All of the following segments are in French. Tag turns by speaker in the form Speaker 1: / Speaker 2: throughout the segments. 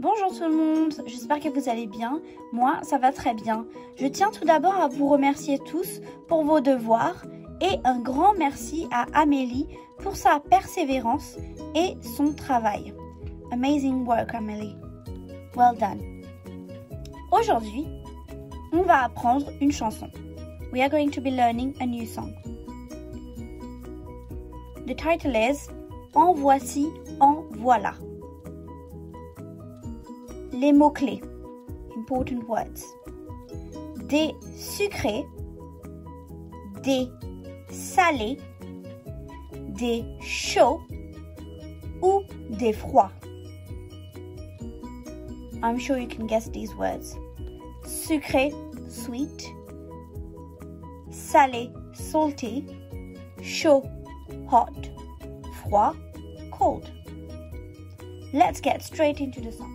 Speaker 1: Bonjour tout le monde, j'espère que vous allez bien. Moi, ça va très bien. Je tiens tout d'abord à vous remercier tous pour vos devoirs et un grand merci à Amélie pour sa persévérance et son travail. Amazing work, Amélie. Well done. Aujourd'hui, on va apprendre une chanson. We are going to be learning a new song. The title is En voici, en voilà. Les mots-clés. Important words. Des sucrés, des salés, des chauds ou des froids. I'm sure you can guess these words. Sucré, sweet. Salé, salty. Chaud, hot. Froid, cold. Let's get straight into the song.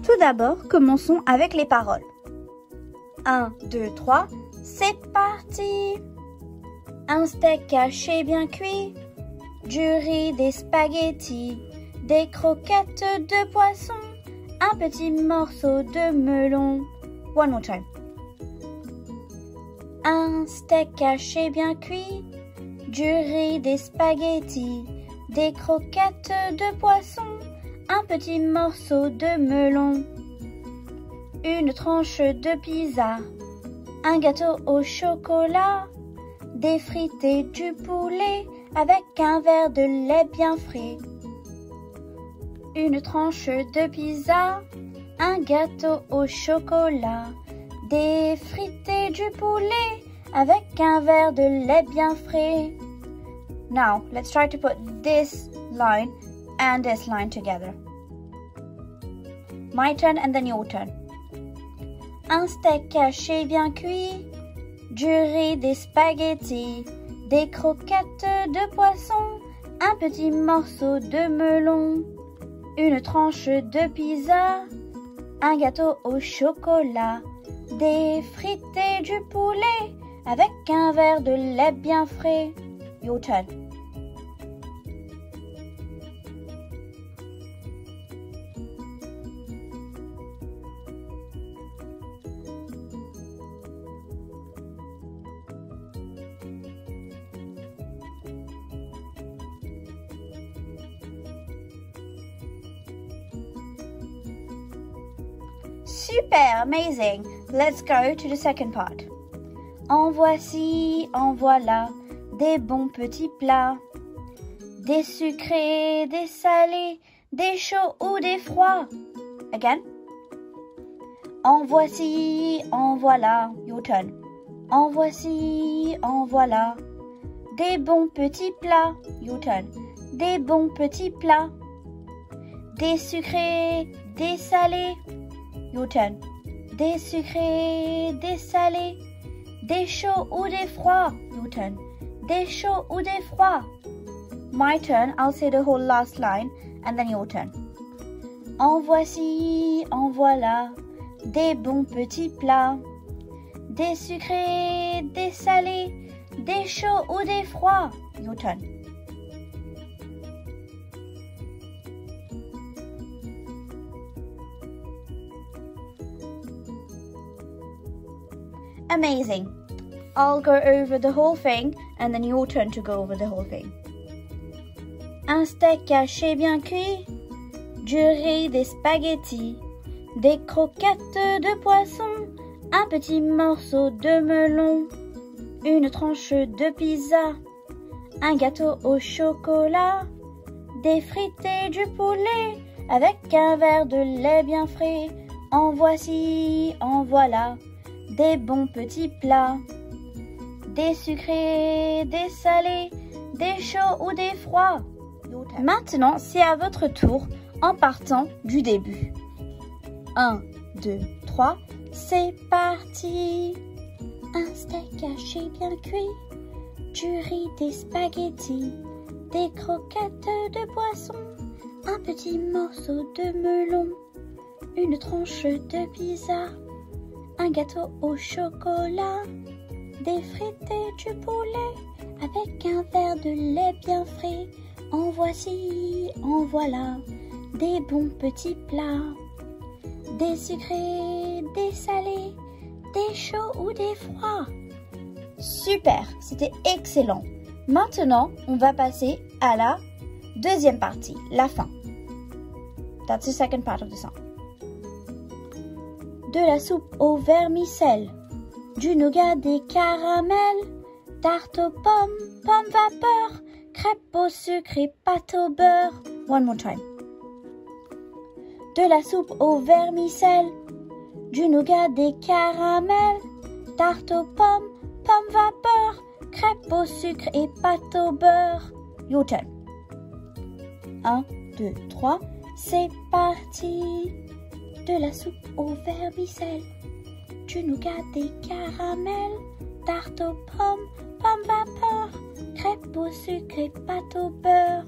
Speaker 1: Tout d'abord, commençons avec les paroles. 1, 2, 3, c'est parti! Un steak haché bien cuit, du riz, des spaghettis, des croquettes de poisson, un petit morceau de melon. One more time. Un steak haché bien cuit, du riz, des spaghettis, des croquettes de poisson, un petit morceau de melon, une tranche de pizza, un gâteau au chocolat, des frites et du poulet avec un verre de lait bien frais. Une tranche de pizza, un gâteau au chocolat, des frites et du poulet avec un verre de lait bien frais. Now, let's try to put this line and this line together. My turn and then your turn. Un steak haché bien cuit, du riz, des spaghettis, des croquettes de poisson, un petit morceau de melon, une tranche de pizza, un gâteau au chocolat, des frites et du poulet avec un verre de lait bien frais. Your turn. Super, amazing. Let's go to the second part. En voici, en voilà, des bons petits plats. Des sucrés, des salés, des chauds ou des froids. Again. En voici, en voilà. Your turn. En voici, en voilà. Des bons petits plats. Your turn. Des bons petits plats. Des sucrés, des salés. Your turn. Des sucrés, des salés. Des chauds ou des froids. Your turn. Des chauds ou des froids. My turn. I'll say the whole last line and then your turn. En voici, en voilà. Des bons petits plats. Des sucrés, des salés. Des chauds ou des froids. Your turn. Amazing. I'll go over the whole thing and then your turn to go over the whole thing. Un steak haché bien cuit, du riz, des spaghettis, des croquettes de poisson, un petit morceau de melon, une tranche de pizza, un gâteau au chocolat, des frites et du poulet, avec un verre de lait bien frais. En voici, en voilà, des bons petits plats, des sucrés, des salés, des chauds ou des froids. Maintenant, c'est à votre tour en partant du début. 1, 2, 3, c'est parti. Un steak haché bien cuit, du riz, des spaghettis, des croquettes de poisson, un petit morceau de melon, une tranche de pizza, un gâteau au chocolat, des frites et du poulet, avec un verre de lait bien frais. En voici, en voilà, des bons petits plats, des sucrés, des salés, des chauds ou des froids. Super, c'était excellent. Maintenant, on va passer à la deuxième partie, la fin. That's the second part of the song. De la soupe au vermicelle, du nougat, des caramels, tarte aux pommes, pommes vapeur, crêpes au sucre et pâte au beurre. One more time. De la soupe au vermicelle, du nougat, des caramels, tarte aux pommes, pommes vapeur, crêpes au sucre et pâte au beurre. Your turn. 1, 2, 3, c'est parti. De la soupe au vermicelle, du nougat, des caramels, tarte aux pommes, pommes vapeur, crêpes au sucre et pâte au beurre.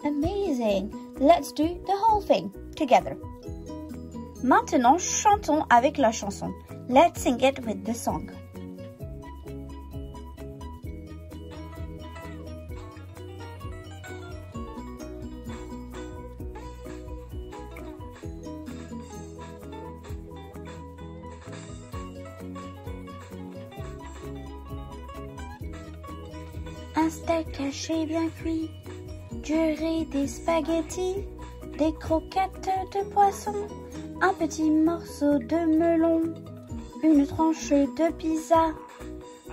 Speaker 1: Amazing! Let's do the whole thing together. Maintenant, chantons avec la chanson. Let's sing it with the song. Un steak haché bien cuit, du riz, des spaghettis, des croquettes de poisson, un petit morceau de melon, une tranche de pizza,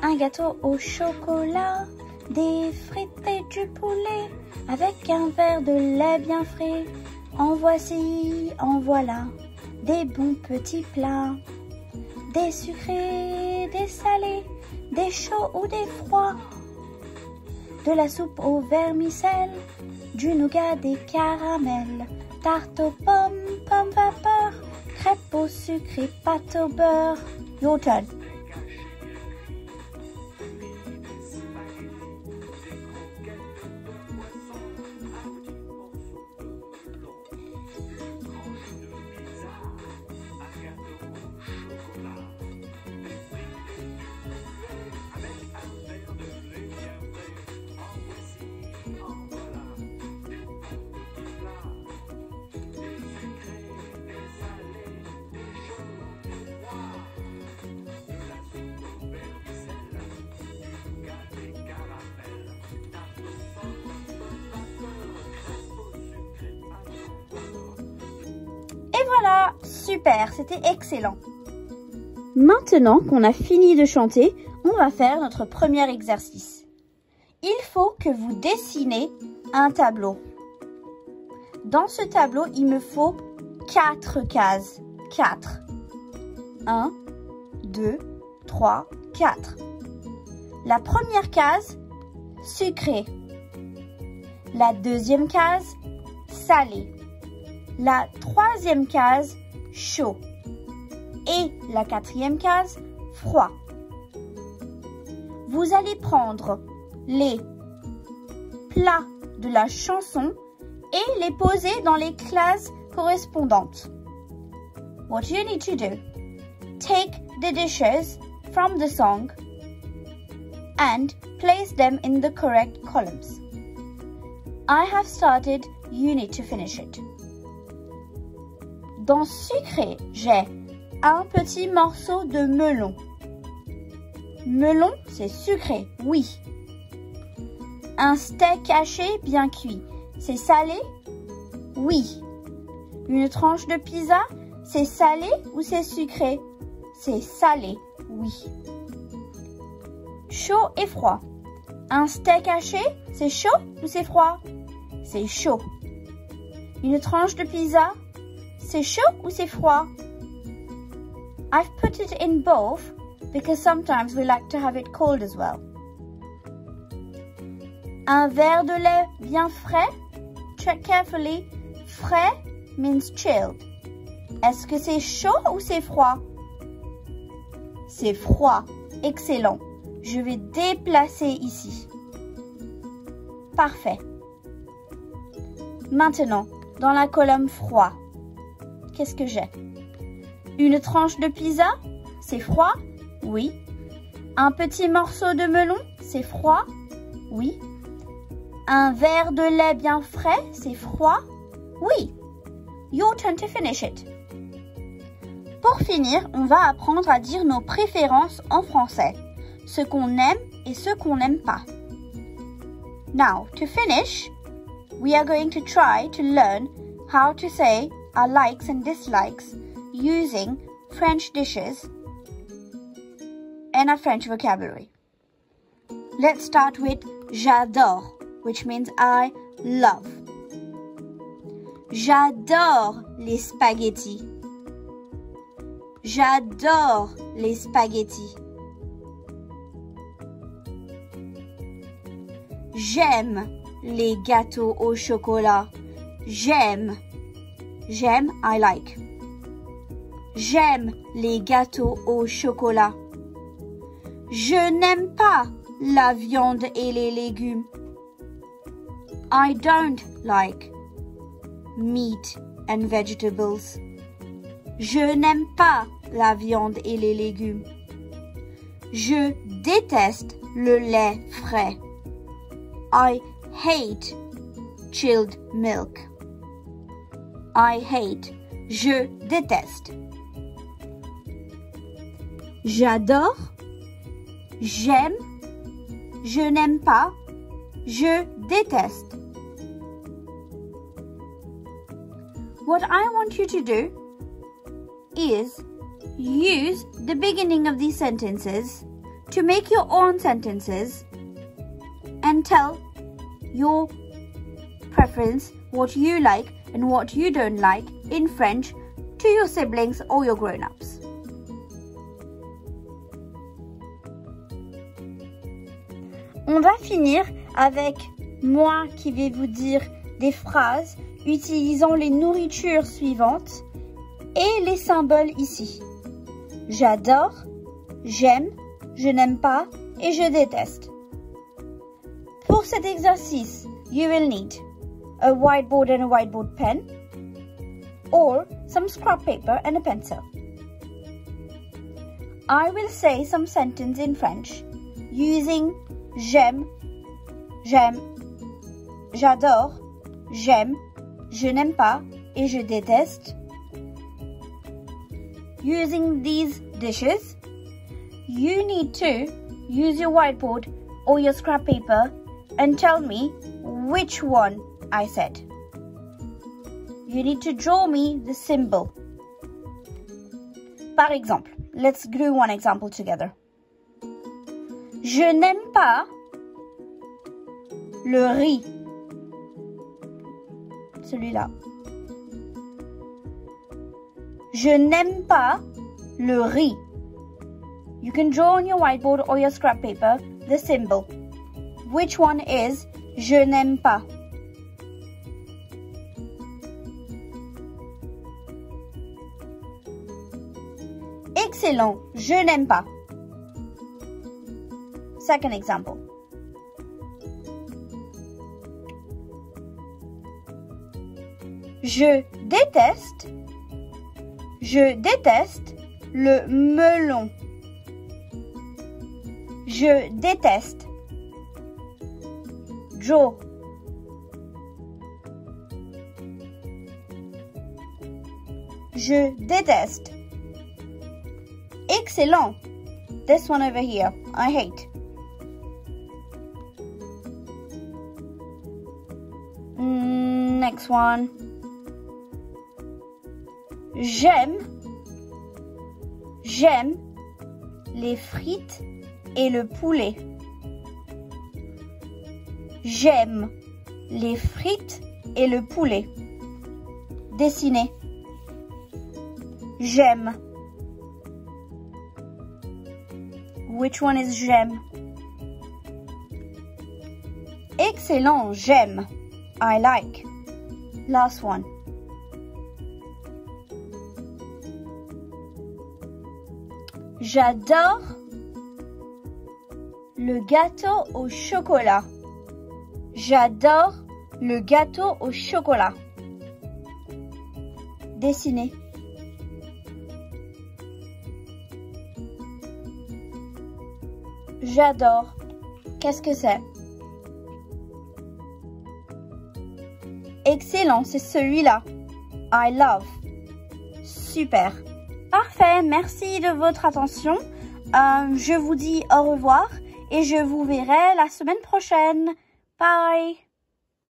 Speaker 1: un gâteau au chocolat, des frites et du poulet, avec un verre de lait bien frais. En voici, en voilà, des bons petits plats, des sucrés, des salés, des chauds ou des froids. De la soupe au vermicelle, du nougat, des caramels, tarte aux pommes, pommes vapeur, crêpes au sucre et pâte au beurre. Your turn. Et voilà, super, c'était excellent. Maintenant qu'on a fini de chanter, on va faire notre premier exercice. Il faut que vous dessinez un tableau. Dans ce tableau, il me faut 4 cases. 4. 1, 2, 3, 4. La première case, sucré. La deuxième case, salé. La troisième case, chaud. Et la quatrième case, froid. Vous allez prendre les plats de la chanson et les poser dans les classes correspondantes. What you need to do? Take the dishes from the song and place them in the correct columns. I have started, you need to finish it. Dans sucré, j'ai un petit morceau de melon. Melon, c'est sucré, oui. Un steak haché bien cuit, c'est salé? Oui. Une tranche de pizza, c'est salé ou c'est sucré? C'est salé, oui. Chaud et froid. Un steak haché, c'est chaud ou c'est froid? C'est chaud. Une tranche de pizza, c'est chaud ou c'est froid? I've put it in both because sometimes we like to have it cold as well. Un verre de lait bien frais? Check carefully. Frais means chilled. Est-ce que c'est chaud ou c'est froid? C'est froid. Excellent. Je vais déplacer ici. Parfait. Maintenant, dans la colonne froid, qu'est-ce que j'ai? Une tranche de pizza? C'est froid? Oui. Un petit morceau de melon? C'est froid? Oui. Un verre de lait bien frais? C'est froid? Oui. Your turn to finish it. Pour finir, on va apprendre à dire nos préférences en français, ce qu'on aime et ce qu'on n'aime pas. Now, to finish, we are going to try to learn how to say our likes and dislikes using French dishes and our French vocabulary. Let's start with j'adore, which means I love. J'adore les spaghettis. J'adore les spaghettis. J'aime les gâteaux au chocolat. J'aime. J'aime, I like. J'aime les gâteaux au chocolat. Je n'aime pas la viande et les légumes. I don't like meat and vegetables. Je n'aime pas la viande et les légumes. Je déteste le lait frais. I hate chilled milk. I hate. Je déteste. J'adore. J'aime. Je n'aime pas. Je déteste. What I want you to do is use the beginning of these sentences to make your own sentences and tell your preference, what you like and what you don't like in French to your siblings or your grown-ups. On va finir avec moi qui vais vous dire des phrases utilisant les nourritures suivantes et les symboles ici. J'adore, j'aime, je n'aime pas et je déteste. Pour cet exercice, you will need a whiteboard and a whiteboard pen or some scrap paper and a pencil. I will say some sentence in French using j'aime, j'aime, j'adore, j'aime, je n'aime pas et je déteste. Using these dishes, you need to use your whiteboard or your scrap paper and tell me which one I said. You need to draw me the symbol. Par exemple, let's do one example together. Je n'aime pas le riz. Celui-là. Je n'aime pas le riz. You can draw on your whiteboard or your scrap paper the symbol. Which one is je n'aime pas? Excellent, je n'aime pas. Second example. Je déteste le melon. Je déteste. Joe. Je déteste. Excellent. This one over here, I hate. Next one. J'aime les frites et le poulet. J'aime les frites et le poulet. Dessiner. J'aime. Which one is j'aime? Excellent, j'aime. I like. Last one. J'adore le gâteau au chocolat. J'adore le gâteau au chocolat. Dessiner. J'adore. Qu'est-ce que c'est? Excellent, c'est celui-là. I love. Super. Parfait, merci de votre attention. Je vous dis au revoir et je vous verrai la semaine prochaine. Bye.